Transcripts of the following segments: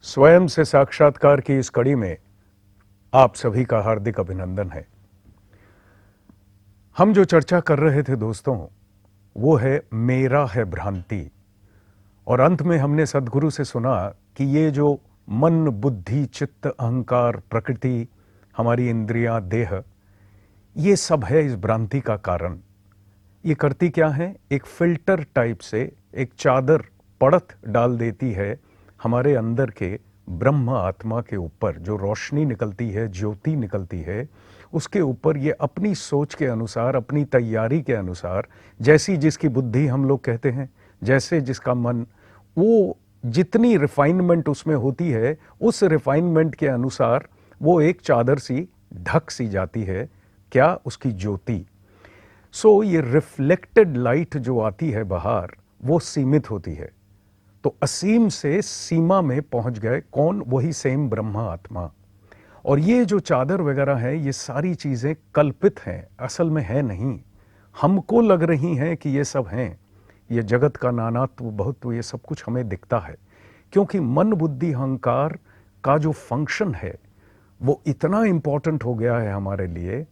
स्वयं से साक्षात्कार की इस कड़ी में आप सभी का हार्दिक अभिनंदन है। हम जो चर्चा कर रहे थे दोस्तों, वो है मेरा है भ्रांति। और अंत में हमने सद्गुरु से सुना कि ये जो मन, बुद्धि, चित्त, अहंकार, प्रकृति, हमारी इंद्रियां, देह, ये सब है इस भ्रांति का कारण। ये करती क्या है? एक फिल्टर टाइप से एक चादर पड़त डाल देती है हमारे अंदर के ब्रह्म आत्मा के ऊपर। जो रोशनी निकलती है, ज्योति निकलती है, उसके ऊपर ये अपनी सोच के अनुसार, अपनी तैयारी के अनुसार, जैसी जिसकी बुद्धि हम लोग कहते हैं, जैसे जिसका मन, वो जितनी रिफाइनमेंट उसमें होती है, उस रिफाइनमेंट के अनुसार वो एक चादर सी ढक सी जाती है। क्या? उसकी ज्योति। सो ये रिफ्लेक्टेड लाइट जो आती है बाहर, वो सीमित होती है। तो असीम से सीमा में पहुंच गए कौन? वही सेम ब्रह्मा आत्मा। और ये जो चादर वगैरह है, ये सारी चीजें कल्पित हैं, असल में है नहीं। हमको लग रही हैं कि ये सब हैं। ये जगत का नानात्व, बहुत्व, ये सब कुछ हमें दिखता है, क्योंकि मन, बुद्धि, अहंकार का जो फंक्शन है वो इतना इंपॉर्टेंट हो गया है हमारे लिए,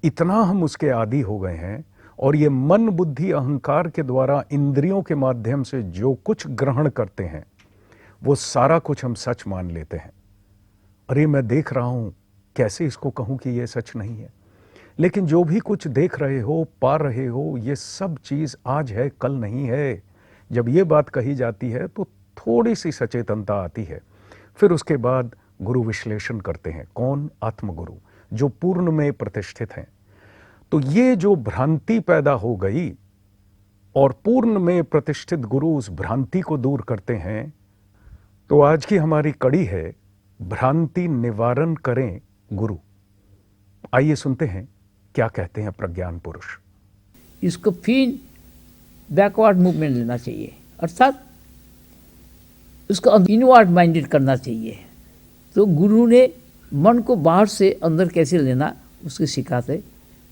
इतना हम उसके आदी हो गए हैं। और ये मन, बुद्धि, अहंकार के द्वारा इंद्रियों के माध्यम से जो कुछ ग्रहण करते हैं, वो सारा कुछ हम सच मान लेते हैं। अरे मैं देख रहा हूं, कैसे इसको कहूं कि ये सच नहीं है? लेकिन जो भी कुछ देख रहे हो, पा रहे हो, ये सब चीज आज है, कल नहीं है। जब ये बात कही जाती है तो थोड़ी सी सचेतनता आती है। फिर उसके बाद गुरु विश्लेषण करते हैं। कौन? आत्मगुरु, जो पूर्ण में प्रतिष्ठित हैं। तो ये जो भ्रांति पैदा हो गई और पूर्ण में प्रतिष्ठित गुरु उस भ्रांति को दूर करते हैं। तो आज की हमारी कड़ी है भ्रांति निवारण करें गुरु। आइए सुनते हैं क्या कहते हैं प्रज्ञान पुरुष। इसको फिर बैकवर्ड मूवमेंट लेना चाहिए, अर्थात उसको इनवर्ड माइंडेड करना चाहिए। तो गुरु ने मन को बाहर से अंदर कैसे लेना उसको सिखाते।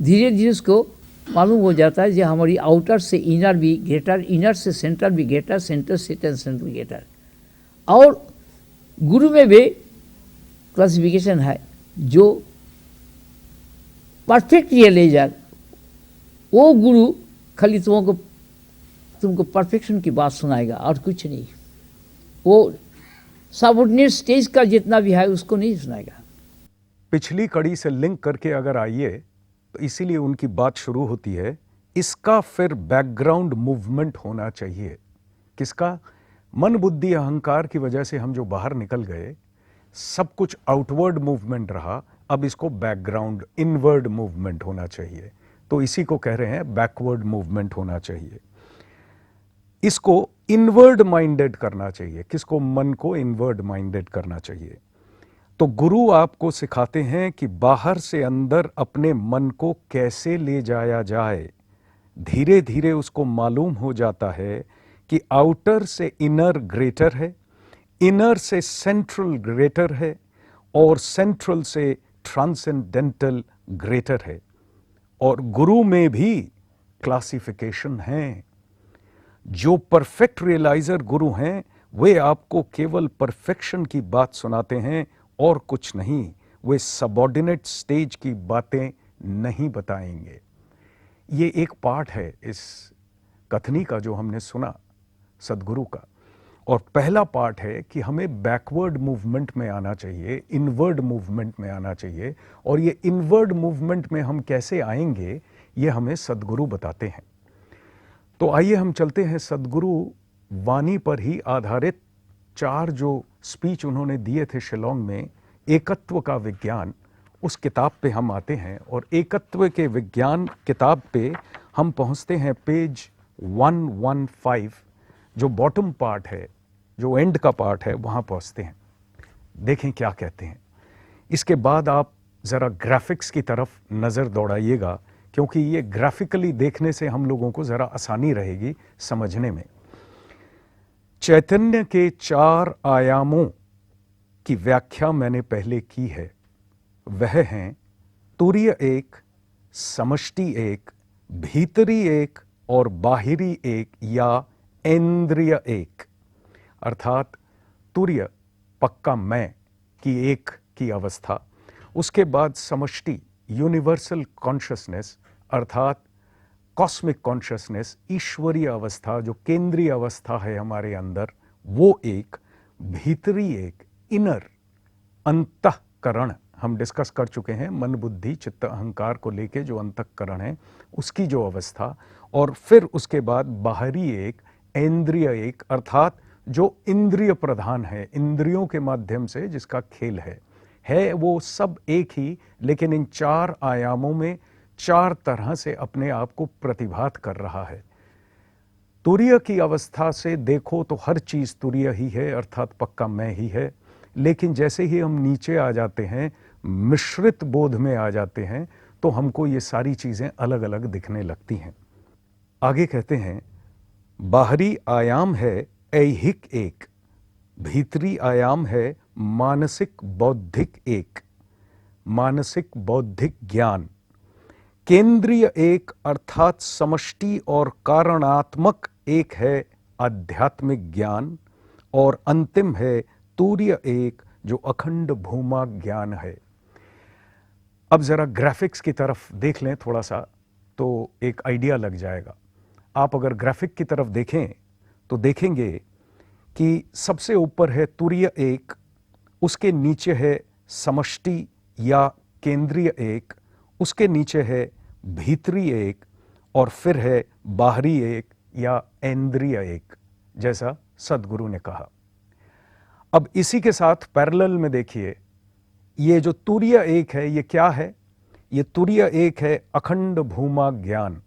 धीरे धीरे उसको मालूम हो जाता है कि हमारी आउटर से इनर भी ग्रेटर, इनर से सेंटर भी ग्रेटर, सेंटर से ट्रांसेंडेंटल भी ग्रेटर। और गुरु में भी क्लासिफिकेशन है। जो परफेक्ट रियलाइजर, वो गुरु खाली तुमको परफेक्शन की बात सुनाएगा और कुछ नहीं। वो सबऑर्डिनेट स्टेज का जितना भी है उसको नहीं सुनाएगा। पिछली कड़ी से लिंक करके अगर आइए, तो इसीलिए उनकी बात शुरू होती है। इसका फिर बैकग्राउंड मूवमेंट होना चाहिए। किसका? मन, बुद्धि, अहंकार की वजह से हम जो बाहर निकल गए, सब कुछ आउटवर्ड मूवमेंट रहा। अब इसको बैकग्राउंड, इनवर्ड मूवमेंट होना चाहिए। तो इसी को कह रहे हैं बैकवर्ड मूवमेंट होना चाहिए। इसको इनवर्ड माइंडेड करना चाहिए। किसको? मन को इनवर्ड माइंडेड करना चाहिए। तो गुरु आपको सिखाते हैं कि बाहर से अंदर अपने मन को कैसे ले जाया जाए। धीरे धीरे उसको मालूम हो जाता है कि आउटर से इनर ग्रेटर है, इनर से सेंट्रल ग्रेटर है, और सेंट्रल से ट्रांसेंडेंटल ग्रेटर है। और गुरु में भी क्लासिफिकेशन है। जो परफेक्ट रियलाइजर गुरु हैं, वे आपको केवल परफेक्शन की बात सुनाते हैं और कुछ नहीं। वे सबऑर्डिनेट स्टेज की बातें नहीं बताएंगे। ये एक पार्ट है इस कथनी का जो हमने सुना सदगुरु का। और पहला पार्ट है कि हमें बैकवर्ड मूवमेंट में आना चाहिए, इनवर्ड मूवमेंट में आना चाहिए। और ये इनवर्ड मूवमेंट में हम कैसे आएंगे, ये हमें सदगुरु बताते हैं। तो आइए हम चलते हैं सदगुरु वाणी पर ही आधारित 4 जो स्पीच उन्होंने दिए थे शिलोंग में, एकत्व का विज्ञान, उस किताब पे हम आते हैं। और एकत्व के विज्ञान किताब पे हम पहुंचते हैं पेज 115, जो बॉटम पार्ट है, जो एंड का पार्ट है, वहां पहुंचते हैं। देखें क्या कहते हैं। इसके बाद आप जरा ग्राफिक्स की तरफ नजर दौड़ाइएगा, क्योंकि ये ग्राफिकली देखने से हम लोगों को जरा आसानी रहेगी समझने में। चैतन्य के 4 आयामों की व्याख्या मैंने पहले की है। वह हैं तुर्य एक, समष्टि एक, भीतरी एक और बाहरी एक या इंद्रिय एक। अर्थात तुर्य पक्का मैं की एक की अवस्था, उसके बाद समष्टि यूनिवर्सल कॉन्शियसनेस अर्थात कॉस्मिक कॉन्शियसनेस, ईश्वरीय अवस्था जो केंद्रीय अवस्था है हमारे अंदर, वो एक, भीतरी एक, इनर अंतःकरण हम डिस्कस कर चुके हैं, मन बुद्धि चित्त अहंकार को लेके जो अंतःकरण है उसकी जो अवस्था, और फिर उसके बाद बाहरी एक, इंद्रिय एक अर्थात जो इंद्रिय प्रधान है, इंद्रियों के माध्यम से जिसका खेल है वो सब एक ही, लेकिन इन चार आयामों में चार तरह से अपने आप को प्रतिभात कर रहा है। तुरीय की अवस्था से देखो तो हर चीज तुरीय ही है अर्थात पक्का मैं ही है, लेकिन जैसे ही हम नीचे आ जाते हैं, मिश्रित बोध में आ जाते हैं, तो हमको ये सारी चीजें अलग अलग दिखने लगती हैं। आगे कहते हैं, बाहरी आयाम है ऐहिक एक, भीतरी आयाम है मानसिक बौद्धिक एक, मानसिक बौद्धिक ज्ञान, केंद्रीय एक अर्थात समष्टि और कारणात्मक एक है आध्यात्मिक ज्ञान, और अंतिम है तूर्य एक जो अखंड भूमा ज्ञान है। अब जरा ग्राफिक्स की तरफ देख लें थोड़ा सा, तो एक आइडिया लग जाएगा। आप अगर ग्राफिक की तरफ देखें तो देखेंगे कि सबसे ऊपर है तुरीय एक, उसके नीचे है समष्टि या केंद्रीय एक, उसके नीचे है भीतरी एक, और फिर है बाहरी एक या इंद्रिय एक, जैसा सदगुरु ने कहा। अब इसी के साथ पैरेलल में देखिए, ये जो तुरीय एक है ये क्या है? ये तुरीय एक है अखंड भूमा ज्ञान,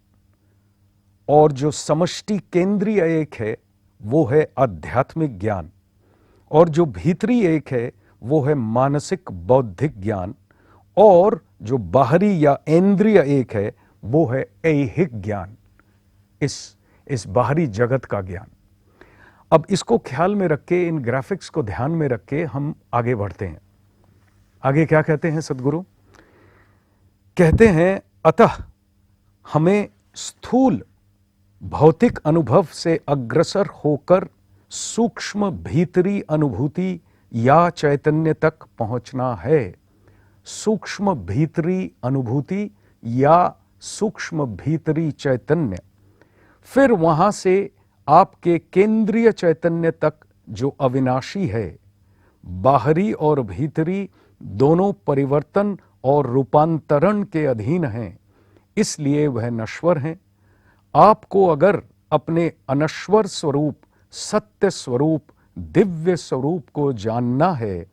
और जो समष्टि केंद्रीय एक है वो है आध्यात्मिक ज्ञान, और जो भीतरी एक है वो है मानसिक बौद्धिक ज्ञान, और जो बाहरी या इंद्रिय एक है वो है ऐहिक ज्ञान, इस बाहरी जगत का ज्ञान। अब इसको ख्याल में रख के, इन ग्राफिक्स को ध्यान में रख के हम आगे बढ़ते हैं। आगे क्या कहते हैं सदगुरु? कहते हैं, अतः हमें स्थूल भौतिक अनुभव से अग्रसर होकर सूक्ष्म भीतरी अनुभूति या चैतन्य तक पहुंचना है। सूक्ष्म भीतरी अनुभूति या सूक्ष्म भीतरी चैतन्य, फिर वहां से आपके केंद्रीय चैतन्य तक जो अविनाशी है। बाहरी और भीतरी दोनों परिवर्तन और रूपांतरण के अधीन हैं, इसलिए वह नश्वर हैं। आपको अगर अपने अनश्वर स्वरूप, सत्य स्वरूप, दिव्य स्वरूप को जानना है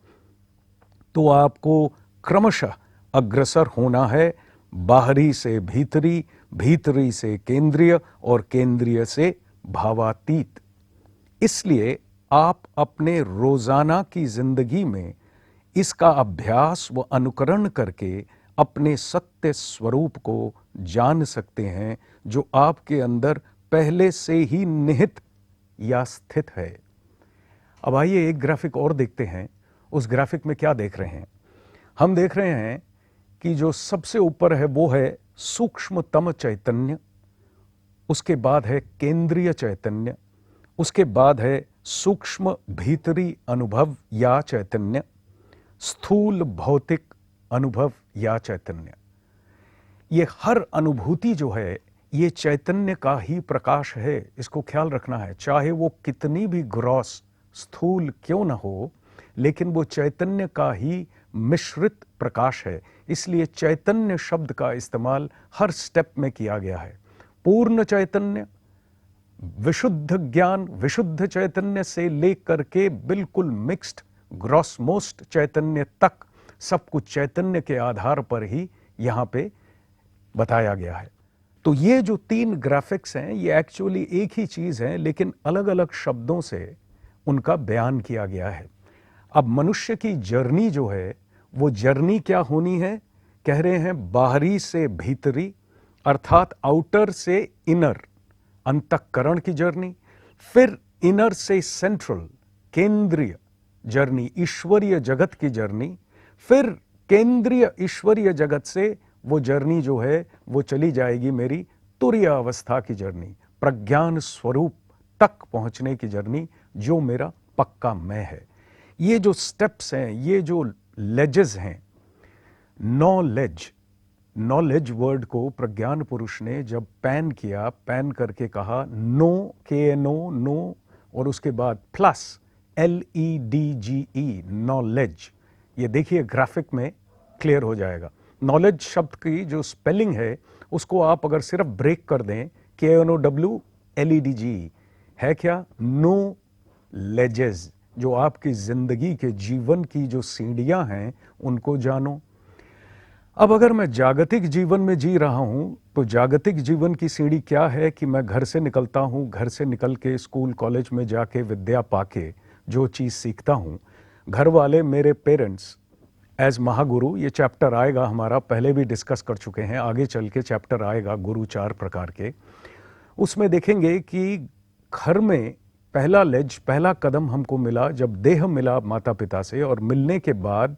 तो आपको क्रमशः अग्रसर होना है, बाहरी से भीतरी, भीतरी से केंद्रीय और केंद्रीय से भावातीत। इसलिए आप अपने रोजाना की जिंदगी में इसका अभ्यास व अनुकरण करके अपने सत्य स्वरूप को जान सकते हैं, जो आपके अंदर पहले से ही निहित या स्थित है। अब आइए एक ग्राफिक और देखते हैं। उस ग्राफिक में क्या देख रहे हैं? हम देख रहे हैं कि जो सबसे ऊपर है वो है सूक्ष्मतम चैतन्य, उसके बाद है केंद्रीय चैतन्य, उसके बाद है सूक्ष्म भीतरी अनुभव या चैतन्य, स्थूल भौतिक अनुभव या चैतन्य। ये हर अनुभूति जो है ये चैतन्य का ही प्रकाश है, इसको ख्याल रखना है। चाहे वो कितनी भी ग्रॉस स्थूल क्यों ना हो, लेकिन वो चैतन्य का ही मिश्रित प्रकाश है। इसलिए चैतन्य शब्द का इस्तेमाल हर स्टेप में किया गया है। पूर्ण चैतन्य, विशुद्ध ज्ञान, विशुद्ध चैतन्य से लेकर के बिल्कुल मिक्स्ड ग्रॉस मोस्ट चैतन्य तक, सब कुछ चैतन्य के आधार पर ही यहाँ पे बताया गया है। तो ये जो तीन ग्राफिक्स हैं ये एक्चुअली एक ही चीज है, लेकिन अलग अलग शब्दों से उनका बयान किया गया है। अब मनुष्य की जर्नी जो है वो जर्नी क्या होनी है? कह रहे हैं बाहरी से भीतरी अर्थात आउटर से इनर, अंतःकरण की जर्नी, फिर इनर से सेंट्रल केंद्रीय जर्नी, ईश्वरीय जगत की जर्नी, फिर केंद्रीय ईश्वरीय जगत से वो जर्नी जो है वो चली जाएगी मेरी तुरीय अवस्था की जर्नी, प्रज्ञान स्वरूप तक पहुंचने की जर्नी, जो मेरा पक्का मैं है। ये जो स्टेप्स हैं, ये जो लेजेस हैं, नॉलेज, नॉलेज वर्ड को प्रज्ञान पुरुष ने जब पैन किया, पैन करके कहा नो, के नो, नो, और उसके बाद प्लस LEDGE, नॉलेज। ये देखिए ग्राफिक में क्लियर हो जाएगा। नॉलेज शब्द की जो स्पेलिंग है उसको आप अगर सिर्फ ब्रेक कर दें, KNOW LEDGE, है क्या? Knowledges. जो आपकी जिंदगी के जीवन की जो सीढ़ियां हैं उनको जानो। अब अगर मैं जागतिक जीवन में जी रहा हूं तो जागतिक जीवन की सीढ़ी क्या है कि मैं घर से निकलता हूं, घर से निकल के स्कूल कॉलेज में जाके विद्या पाके जो चीज़ सीखता हूं, घर वाले मेरे पेरेंट्स एज महागुरु, ये चैप्टर आएगा हमारा, पहले भी डिस्कस कर चुके हैं, आगे चल के चैप्टर आएगा गुरु 4 प्रकार के, उसमें देखेंगे कि घर में पहला लेज, पहला कदम हमको मिला जब देह मिला माता पिता से, और मिलने के बाद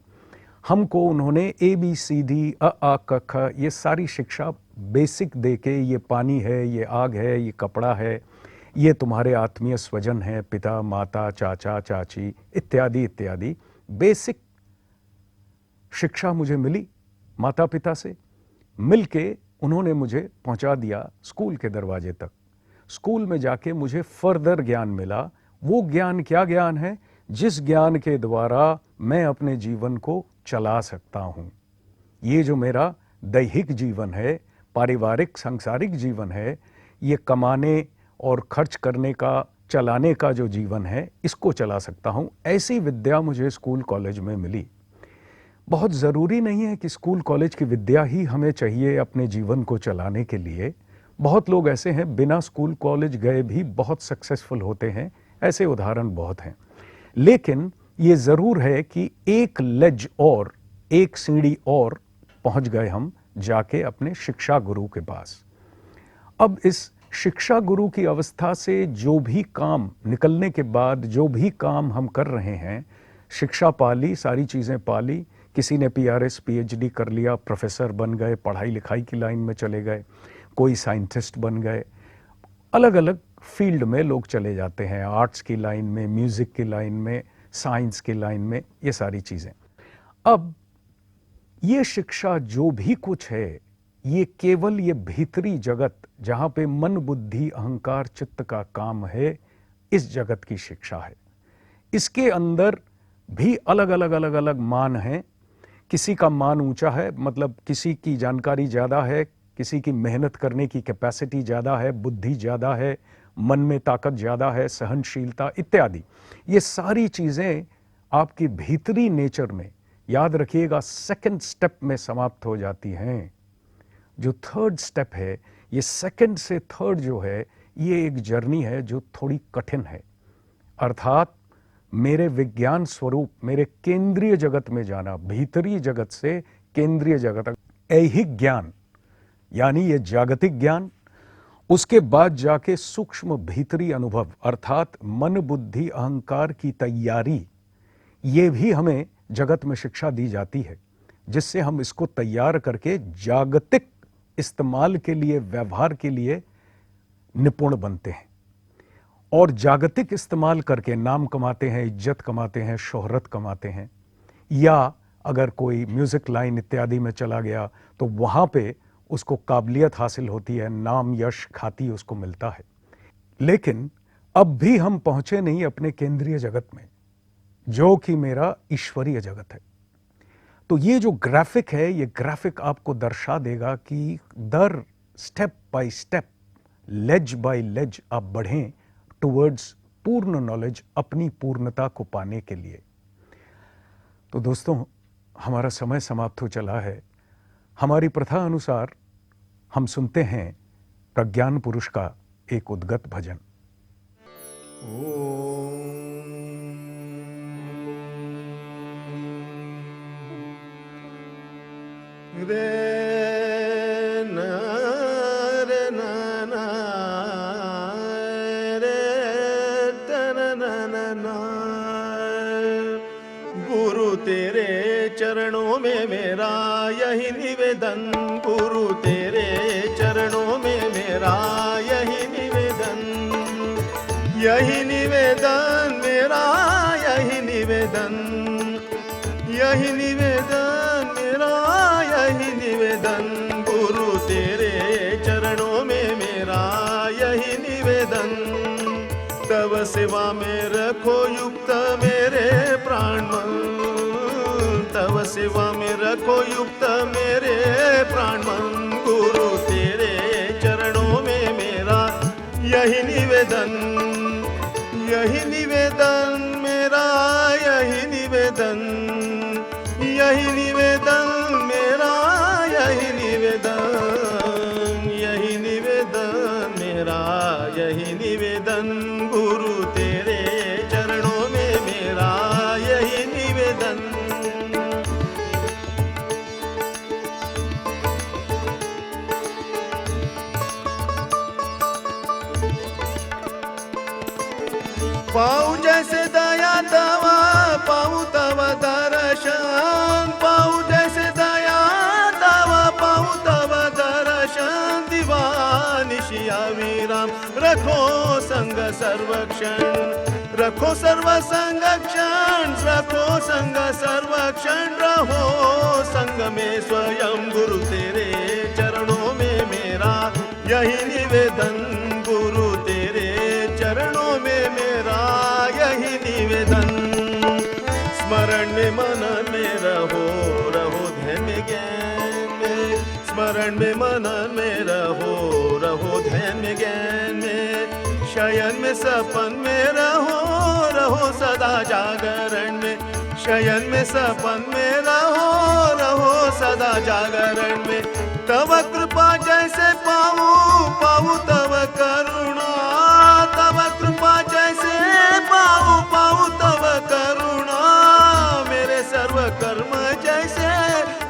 हमको उन्होंने ABCD अ आ क ख ये सारी शिक्षा बेसिक दे के, ये पानी है, ये आग है, ये कपड़ा है, ये तुम्हारे आत्मीय स्वजन है, पिता माता चाचा चाची इत्यादि इत्यादि बेसिक शिक्षा मुझे मिली माता पिता से। मिलके उन्होंने मुझे पहुंचा दिया स्कूल के दरवाजे तक। स्कूल में जाके मुझे फर्दर ज्ञान मिला। वो ज्ञान क्या ज्ञान है? जिस ज्ञान के द्वारा मैं अपने जीवन को चला सकता हूं। ये जो मेरा दैहिक जीवन है, पारिवारिक सांसारिक जीवन है, ये कमाने और खर्च करने का, चलाने का जो जीवन है, इसको चला सकता हूं। ऐसी विद्या मुझे स्कूल कॉलेज में मिली। बहुत ज़रूरी नहीं है कि स्कूल कॉलेज की विद्या ही हमें चाहिए अपने जीवन को चलाने के लिए। बहुत लोग ऐसे हैं बिना स्कूल कॉलेज गए भी बहुत सक्सेसफुल होते हैं, ऐसे उदाहरण बहुत हैं। लेकिन ये ज़रूर है कि एक लेज और, एक सीढ़ी और पहुंच गए हम जाके अपने शिक्षा गुरु के पास। अब इस शिक्षा गुरु की अवस्था से जो भी काम निकलने के बाद, जो भी काम हम कर रहे हैं, शिक्षा पाली, सारी चीज़ें पाली, किसी ने PRS PhD कर लिया, प्रोफेसर बन गए, पढ़ाई लिखाई की लाइन में चले गए, कोई साइंटिस्ट बन गए, अलग अलग फील्ड में लोग चले जाते हैं, आर्ट्स की लाइन में, म्यूज़िक की लाइन में, साइंस की लाइन में, ये सारी चीज़ें। अब ये शिक्षा जो भी कुछ है, ये केवल ये भीतरी जगत जहाँ पे मन बुद्धि अहंकार चित्त का काम है, इस जगत की शिक्षा है। इसके अंदर भी अलग अलग मान हैं। किसी का मान ऊंचा है, मतलब किसी की जानकारी ज़्यादा है, किसी की मेहनत करने की कैपेसिटी ज़्यादा है, बुद्धि ज़्यादा है, मन में ताकत ज़्यादा है, सहनशीलता इत्यादि। ये सारी चीज़ें आपकी भीतरी नेचर में, याद रखिएगा, सेकंड स्टेप में समाप्त हो जाती हैं। जो थर्ड स्टेप है, ये सेकंड से थर्ड जो है, ये एक जर्नी है जो थोड़ी कठिन है। अर्थात मेरे विज्ञान स्वरूप, मेरे केंद्रीय जगत में जाना, भीतरी जगत से केंद्रीय जगत तक, ऐहिक ज्ञान यानी ये जागतिक ज्ञान, उसके बाद जाके सूक्ष्म भीतरी अनुभव अर्थात मन बुद्धि अहंकार की तैयारी, ये भी हमें जगत में शिक्षा दी जाती है, जिससे हम इसको तैयार करके जागतिक इस्तेमाल के लिए, व्यवहार के लिए निपुण बनते हैं। और जागतिक इस्तेमाल करके नाम कमाते हैं, इज्जत कमाते हैं, शोहरत कमाते हैं। या अगर कोई म्यूजिक लाइन इत्यादि में चला गया तो वहाँ पे उसको काबिलियत हासिल होती है, नाम यश ख्याति उसको मिलता है। लेकिन अब भी हम पहुँचे नहीं अपने केंद्रीय जगत में, जो कि मेरा ईश्वरीय जगत है। तो ये जो ग्राफिक है, ये ग्राफिक आपको दर्शा देगा कि दर step by step, ledge by ledge आप बढ़ें टुवर्ड्स पूर्ण नॉलेज, अपनी पूर्णता को पाने के लिए। तो दोस्तों, हमारा समय समाप्त हो चला है। हमारी प्रथा अनुसार हम सुनते हैं प्रज्ञान पुरुष का एक उद्गत भजन। गुरु तेरे चरणों में मेरा यही निवेदन, गुरु तेरे चरणों में मेरा यही निवेदन, यही निवेदन मेरा, यही निवेदन। निवेदन, यही निवेदन मेरा, यही निवेदन गुरु तेरे चरणों में मेरा, यही निवेदन। तव सेवा में रखो युक्त मेरे प्राण मन, तव सेवा में रखो युक्त मेरे प्राण मन, गुरु तेरे चरणों में मेरा यही निवेदन, यही निवेदन मेरा, यही निवेदन, यही निवेदन मेरा, यही निवेदन, यही निवेदन मेरा, यही निवेदन गुरु तेरे चरणों में मेरा यही निवेदन। पाऊं जैसे दया तवा, पाऊं तव दर्शन, पाऊं जैसे दया तवा, पाऊं तव दर्शन। दीवानिशिया विराम रखो संग सर्वक्षण, रखो सर्व संगक्षण, रखो संग सर्वक्षण। रहो संग में स्वयं गुरु तेरे चरणों में मेरा यही निवेदन, गुरु तेरे चरणों में मेरा यही निवेदन। स्मरण में मनन में रहो, रहो ध्यान में ज्ञान में, स्मरण में मनन में रहो, रहो ध्यान में ज्ञान में। शयन में सपन में रहो, रहो सदा जागरण में, शयन में सपन में रहो, रहो सदा जागरण में। तव कृपा जैसे पाऊं, पाऊं तव करुणा, तव कृपा जैसे पाऊं, पाऊं तव करुणा। मेरे सर्व कर्म जैसे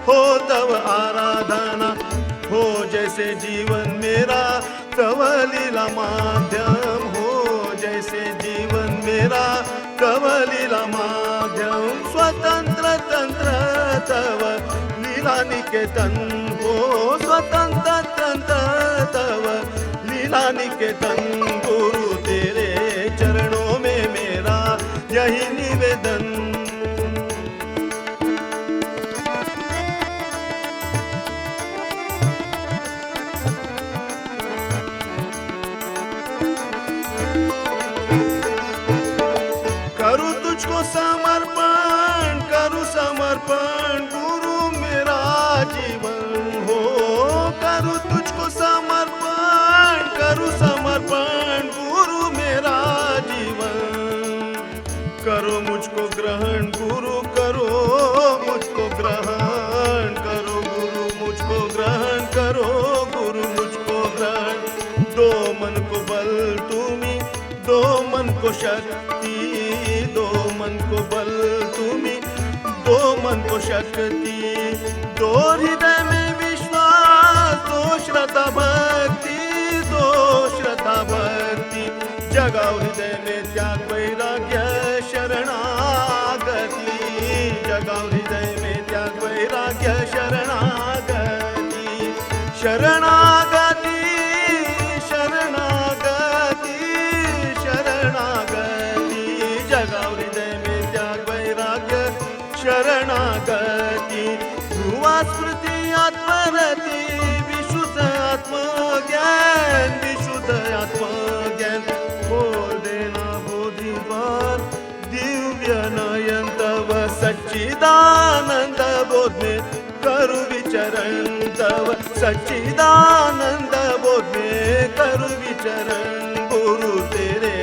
हो तव आराधना, हो जैसे जीवन मेरा तव लीला माध्यम, हो जैसे जीवन मेरा तव लीला माध्यम। स्वतंत्र तंत्र तव लीला निकेतन, हो स्वतंत्र तंत्र तव लीला निकेतन। गुरु तेरे चरणों में मेरा यही निवेदन। करूं तुझको समर्पण, करूं समर्पण गुरु मेरा जीवन, हो करूं तुझको समर्पण, करूं समर्पण गुरु मेरा जीवन। करो मुझको ग्रहण गुरु, करो मुझको ग्रहण, करो गुरु मुझको ग्रहण, करो गुरु मुझको ग्रहण। दो मन को बल तुम्ही, दो मन को शक्ति, दो मन को बल तुम्ही, दो मन को शक्ति। दो हृदय में विश्वास, दो श्रद्धा भक्ति, दो श्रद्धा भक्ति। जगाओ हृदय में त्याग वैराग्य शरणागति, जगाओ हृदय में त्याग वैराग्य शरणागति। शरणागति शरणागति शरणागति, जगाओ हृदय में त्याग वैराग्य शरणागति। ध्रुवा स्मृति आत्मरति, विशुद्ध आत्मज्ञान, विशुद्ध आत्मज्ञान। बोल देना बोधिवान दिव्य नयन तव सच्चिदानंद बोध में करु विचरण, तव सच्चिदानंद बोध में करु विचरण। गुरु तेरे